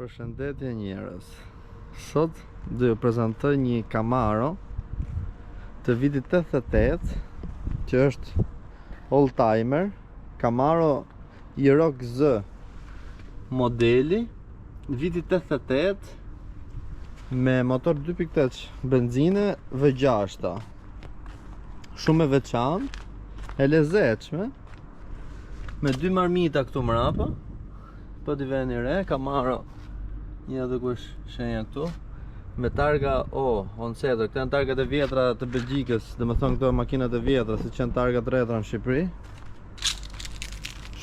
Përshëndetje njerëz. Sot do ju prezantoj një Camaro të vitit 88, që është oldtimer, Camaro Aerox Z modeli, vitit 88, me motor 2.8 benzine V6. Shumë e veçantë, e lezetshme, me dy marmita këtu mrapa. Po t'i veni re, Camaro, një edhe kush shenja këtu, me targa Oncedo. Këto janë targat e vjetra të Belgjikës, dhe me thonë këto makinat e vjetra, si që janë targat retra në Shqipëri.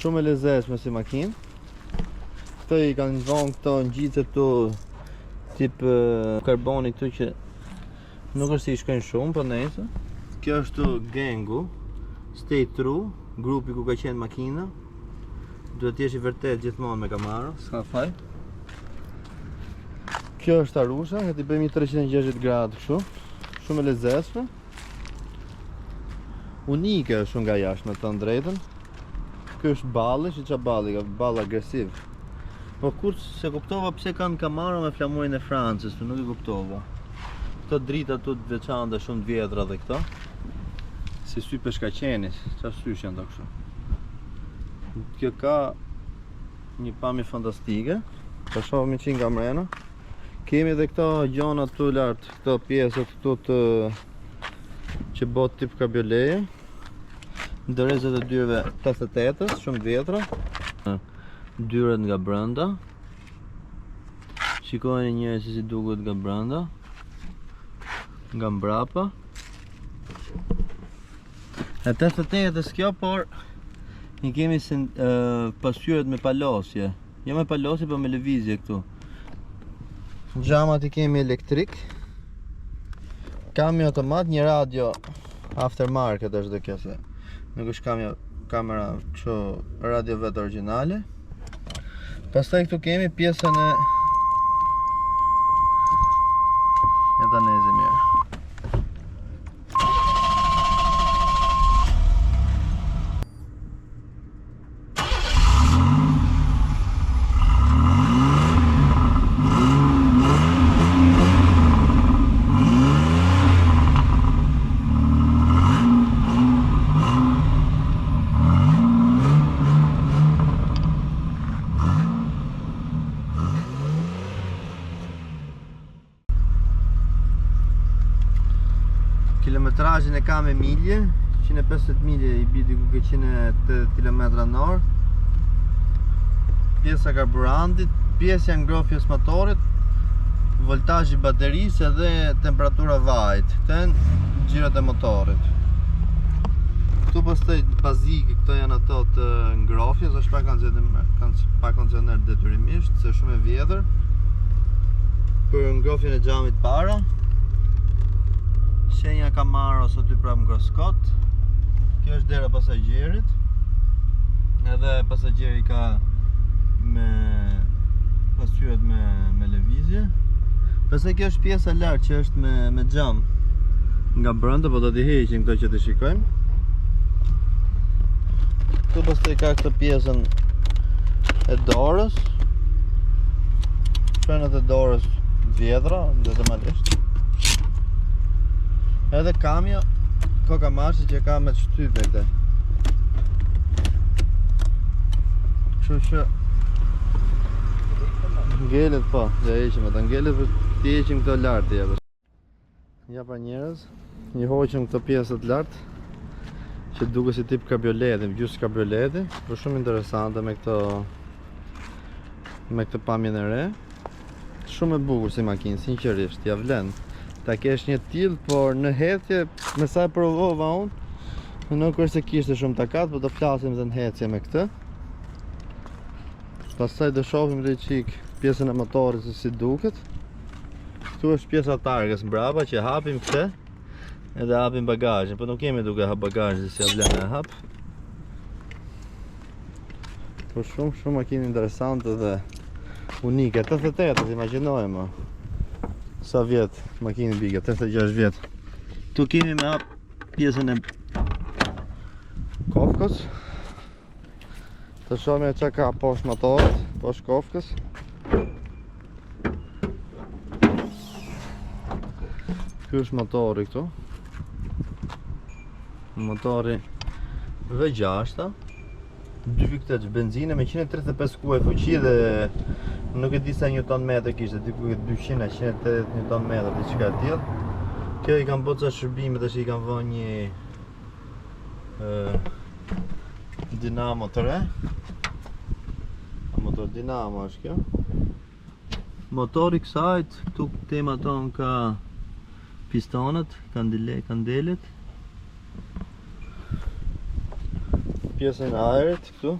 Shumë e lezetshme si makinë. Këto i kanë vonë këto ngjitse këtu tip karboni këtu, që nuk është si i shkojnë shumë, po nejse. Kjo është gengu, stay true, grupi ku ka qenë makina. Duhet t'jesh i vërtet gjithmonë me Camaro, s'ka faj. Kjo është arusha, që t'i bëjmë 360 gradë kështu. Shumë e lezetshme. Unike është nga jashtë, me të drejtën. Kjo është balli, që qa balli, ka ball agresiv. Po kur se kuptova pse kanë Camaro me flamurin e Francës, nuk i kuptova. Këto drita tu të veçanta, shumë të vjetra dhe këto. Si sy peshkaqenis, qa sysh janë të kështu. Kjo ka një pamje fantastike. Ta shohim që nga mrena. Kemi edhe këto gjona të lartë, këto pjesët këtu të që bot tip kabioleje. Ndërrezet e dyreve 88-ës, shumë vjetra. Dyret nga brenda. Shikojeni njëri si duket nga brenda. Nga mbrapa. E 88-ës kjo, por i kemi pasqyret me palosje. Jo me palosje, po me lëvizje këtu. Xhamat i kemi elektrik. Kami automat, një radio aftermarket është dhe kjo, se nuk është kamera kështu, radio vetë origjinale. Pastaj këtu kemi pjesën e danezë mirë. Kilometrajin e ka me milje, 150 milje i bidi ku ke 180 km/h. Pjesa karburantit, pjesja ngrohjes motorit, voltazhi i baterisë dhe temperatura vajit. Këto janë xhirat e motorit. Këtu pastaj bazike, këto janë ato të ngrohjes, është pa kondicioner detyrimisht, se shumë e vjetër. Për ngrohjen e xhamit para. Shenja Camaro sot i prap mikroskop. Kjo është dera pasagjerit. Edhe pasagjeri ka me pasqyret me lëvizje. Pastaj kjo është pjesa lart që është me xham nga brenda, po do t'i heqim këto që t'i shikojmë. Këtu pastaj ka këtë pjesën e dorës. Frenat e dorës vjetra, ndërmalisht. Edhe kamja, koka marshi që ka me të shtype këte. Kështu ngelet, po, ja heqim atë ngelet, për t'i heqim këto lartë. Ja pa njerëz, një hoqim këto pjesët lartë, që duke si tip kabrioleti, gjysë kabrioleti, për shumë interesante me këtë pamjen e re. Shumë e bukur si makinë, sinqerisht, ja vlen. Ta kesh një tillë, por në hecje, me sa e provova unë, nuk është se kishte shumë takat, po do flasim dhe në hecje me këtë. Pastaj do shohim dhe qik pjesën e motorit se si duket. Këtu është pjesa targës mbrapa që hapim këtë, edhe hapim bagazhin, po nuk kemi duke hap bagazhin si ja vlen e hap. Po shumë makinë interesante dhe unike. 88, imagjinojmë. Sa vjet makinë bige, 86 vjet. Tu kemi me hap pjesën e kofkës. Të shohim çka ka poshtë motorit, poshtë kofkës. Ky është motori këtu. Motori V6, 2.8 benzinë me 135 kuaj fuqi dhe nuk e di sa Nm kishte, diku 200 180 Nm diçka e tillë. Kjo i kanë bërë ca shërbime tash, i kanë vënë një dinamo të re. Motor dinamo është kjo. Motori kësajt, këtu tema tonë ka pistonët, kandelet. Pjesën e ajrit këtu.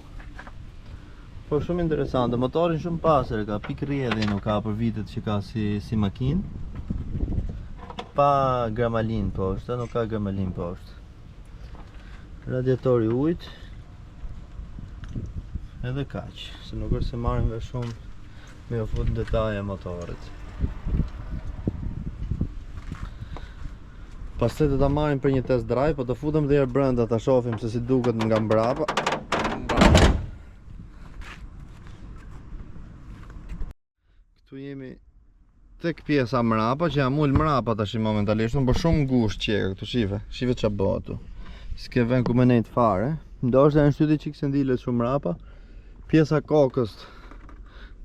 Po shumë interesante, motorin shumë pasër ka, pikë rrjedhi nuk ka për vitet që ka si makinë. Pa gramalin poshtë, nuk ka gramalin poshtë. Radiatori ujit. Edhe kaq, se nuk është se marrim vesh shumë me u fut në detaje motorit. Pastaj do ta marrim për një test drive, po të futem dhe herë brenda ta shohim se si duket nga mbrapa. Këtu jemi tek pjesa mrapa, që jam ul mrapa tash momentalisht, por shumë ngushtë qeka këtu, shive ç'a bëhet këtu. S'ke vend ku më nejt fare. Ndoshta në shtyti çik se ndilet shumë mrapa. Pjesa kokës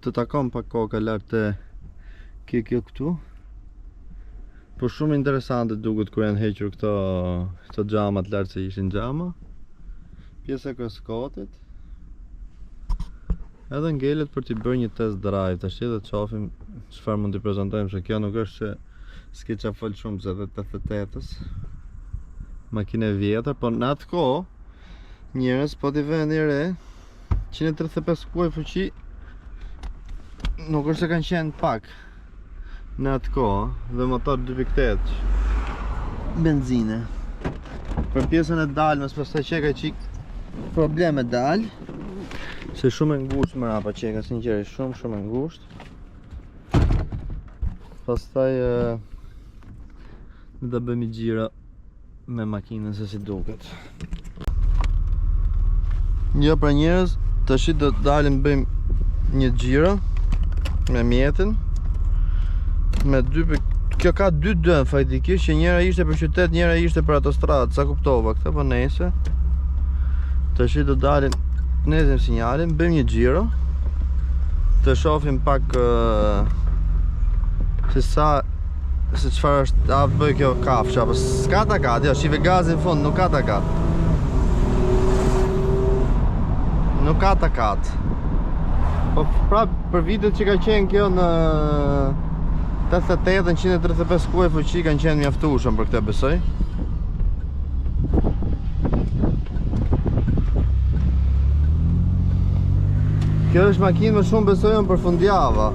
të takon pak koka lart te kjo këtu. Po shumë interesante duket kur janë hequr këto xhamat lart se ishin xhama. Pjesa e kroskotit. Edhe ngelet për t'i bërë një test drive tash dhe të shohim çfarë mund t'i prezantojmë, se kjo nuk është se s'ke qa fol shumë se dhe 88-ës. Makinë e vjetër, po në atë kohë njerëz po t'i vënë një re 135 kuaj fuqi, nuk është se kanë qenë pak në atë kohë, dhe motor 2.8 benzine. Për pjesën e dalmës pastaj çeka çik probleme dal, se shumë e ngushtë mrapa çeka, sinqerisht shumë e ngushtë. Pastaj do bëjmë xhira me makinën se si duket. Jo pra njerëz, tash do të dalim bëjmë një xhiro me mjetin. Kjo ka dy dëm faktikisht, që njëra ishte për qytet, njëra ishte për autostradë, sa kuptova këtë, po nejse. Tash do dalim, nezim sinjalin, bëjmë një xhiro. Të shohim pak se çfarë është, a bëj kjo kafsha, apo s'ka takat, jo, shive gazin në fund, nuk ka takat. Nuk ka takat. Po pra për vitet që ka qenë kjo në 88 135 kuaj fuqi kanë qenë mjaftueshëm për këtë, besoj. Kjo është makinë më shumë besojmë për fundjava.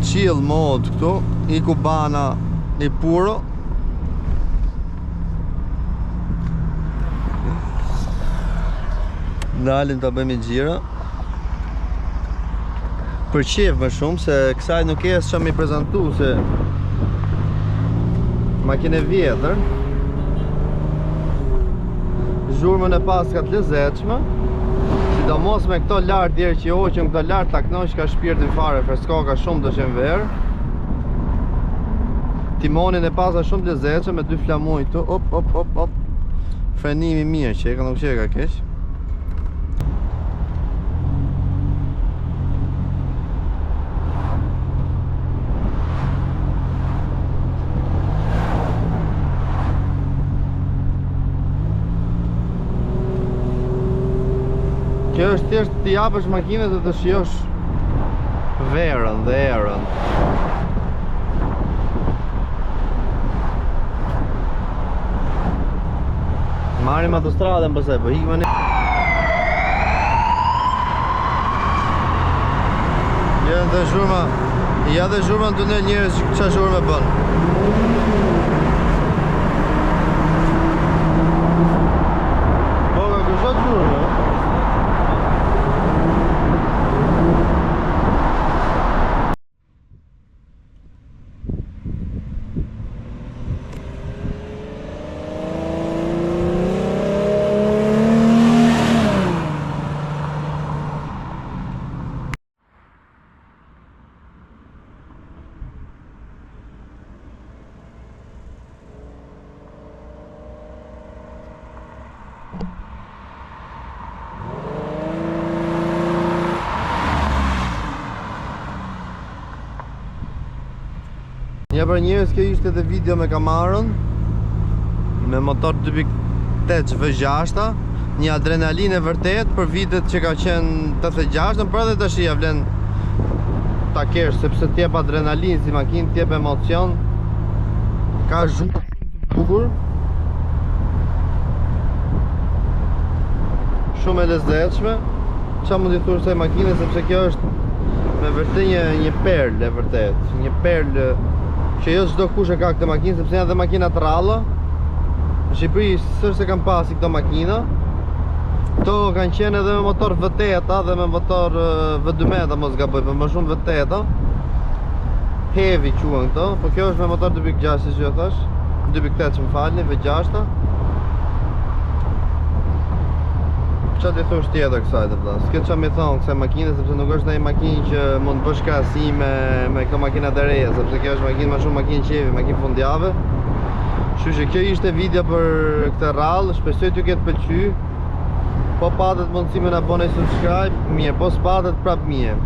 Chill mode këtu, i Cubana, i puro. Dalim të bëjmë i gjira. Për qef më shumë, se kësaj nuk e që mi prezentu, se makinë e vjetër. Zhurmën e pas ka të lezetshme, sidomos me këto lartë djerë që hoqëm, këto lartë taknosh ka shpirtin fare, freskoka shumë të shenë verë. Timonin e pasa shumë të lezetshme, me dy flamuj këtu, op. Frenimi mirë që e ka nuk që e ka keq. Kjo është thjesht t'i japësh makinën dhe të shijosh verën dhe erën. Marim autostradën pëse, po hikme një... Ja dhe zhurma në tunel njerëz që qa zhurme bënë. Po, ka kështot zhurme? Një për njerëz, kjo ishte edhe video me Camaron me motor 2.8 V6, një adrenalinë e vërtet për vitet që ka qenë 86, për edhe tash ja vlen ta kesh, sepse t'jep adrenalinë si makinë, t'jep emocion, ka zhurmë të bukur, shumë e lezetshme. Qa mund t'i thush se makine, sepse kjo është me vërtet një perlë e vërtet, një perlë që jo çdo kush e ka këtë makinë, sepse janë dhe makina të ralla. Në Shqipëri s'është se kanë pasi këto makina. Këto kanë qenë edhe me motor V8 dhe me motor V12 mos gaboj, për më shumë V8. Heavy quhen këto, po kjo është me motor 2.6 si që jo thash, 2.8 që më falni, V6. Qa t'i thush tjetër kësaj të vëlla? S'ke qa mi thonë kësaj makine, sepse nuk është një makinë që mund bësh krahasime me këto makinat e reja, sepse kjo është makinë më shumë makinë qevi, makinë fundjave. Kështu që kjo ishte video për këtë rallë, shpresoj t'ju ketë pëlqyer. Po patet mundësi me na bëni subscribe, mirë, po s'patet prap mirë.